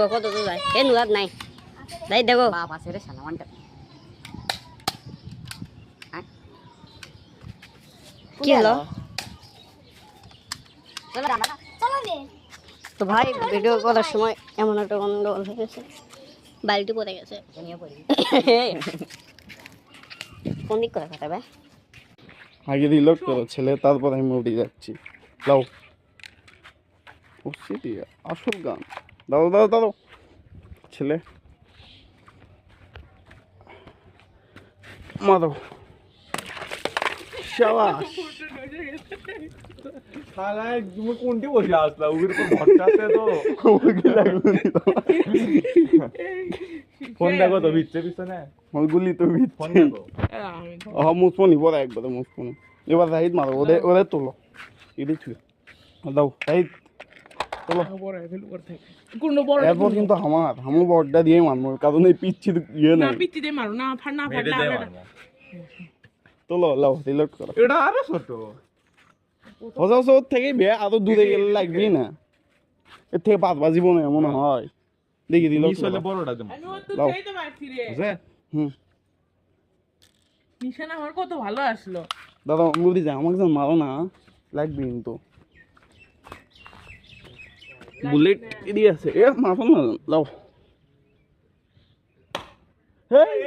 কত তো যায় এ নুয়াত নাই যাই দেখো বাপ আছে রে সালামানটা কি হলো চলো আমরা তো ভাই ভিডিও করার সময় এমন একটা গন্ডগোল হয়ে গেছে বাড়িতে পড়ে গেছে নিয়ে পড়ি কোন দিক করে খাটাবে আগে রিলোড করো ছেলে তারপর আমি উঠে যাচ্ছি দাও আসল গান দাও দাও দাও ছেলে মারো শাবাশ শালা তুমি কোনটি বসে আসলা ওগুলো তো ভরটাতে তো ওগুলি লাগলো নি তো ফোন দেখো তো বিচ্ছে পিছনে ওগুলি তো ফোন বিচ্ছে দেখো মুসপনি বড় একবারে মুসপনি এবার রাহিদ মারো ওদের ওদের তোলো এদিক ছুঁয়ে দাও রাহিদ তোলো এরপর কিন্তু আমার বড়টা দিয়ে মারবো কারণ এই পিচ্ছি ইয়ে নাই মেরে দে মারমা তোলো লাও রিলোড করো এটা আরো ছোট ওর থেকেই বে আরো দূরে গেলে লাগবি না এর থেকে পাঁচ বাজিব না মনে হয় দেখি রিলোড মিস হলে বড়টা দেব লাও বুঝে হুম নিশানা আমার কত ভালো আসলো দাদা মুদি যা আমাকে যেন মারো না লাগবে কিন্তু বুলেট এদিকে আছে এ মারো না লাও হেই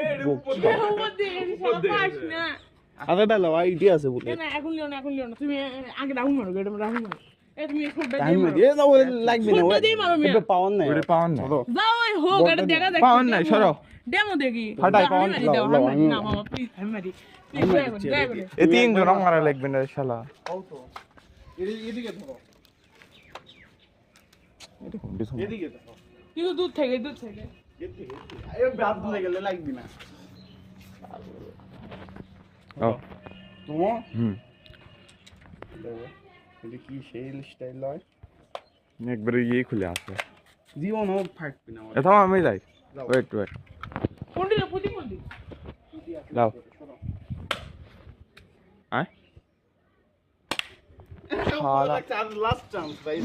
আরে দা লাও আইডি আছে বুলেট এখন লিও না তুমি আগে রাহুল মারো গেট রাহুল মারো এ তুমি ছোটটা টাইম দিয়ে দাও লাগবে না ছোটটা দিয়ে মারো মিয়া। এটা পাওয়ার নাই ওরে পাওয়ার নাই যাও ওই হোক এটা দেখা দেখ পাওয়ার নাই সরো ডেমো দেখি ফাটাই, আমি পাওয়ার মারি লাও, দাও লাও, আমি আমি- না মামা প্লিজ আমি মারি আমি মারি, দয়া করে এই তিন জন মারা লাগবে না শালা এদিকে ধরো এদিকে ধরো কিন্তু দূর থেকে এই ব্রাত ধরে গেলে লাগবে না তোমার হুম দেখো এটা কি সেই স্টাইল হয় একবারে ইয়ে খুলে আসে জীবনও ফাটবে না এটা আমি যাই ওয়েট কোনটি না পুতি কোনটি লাও আয় লাস্ট চান্স ভাই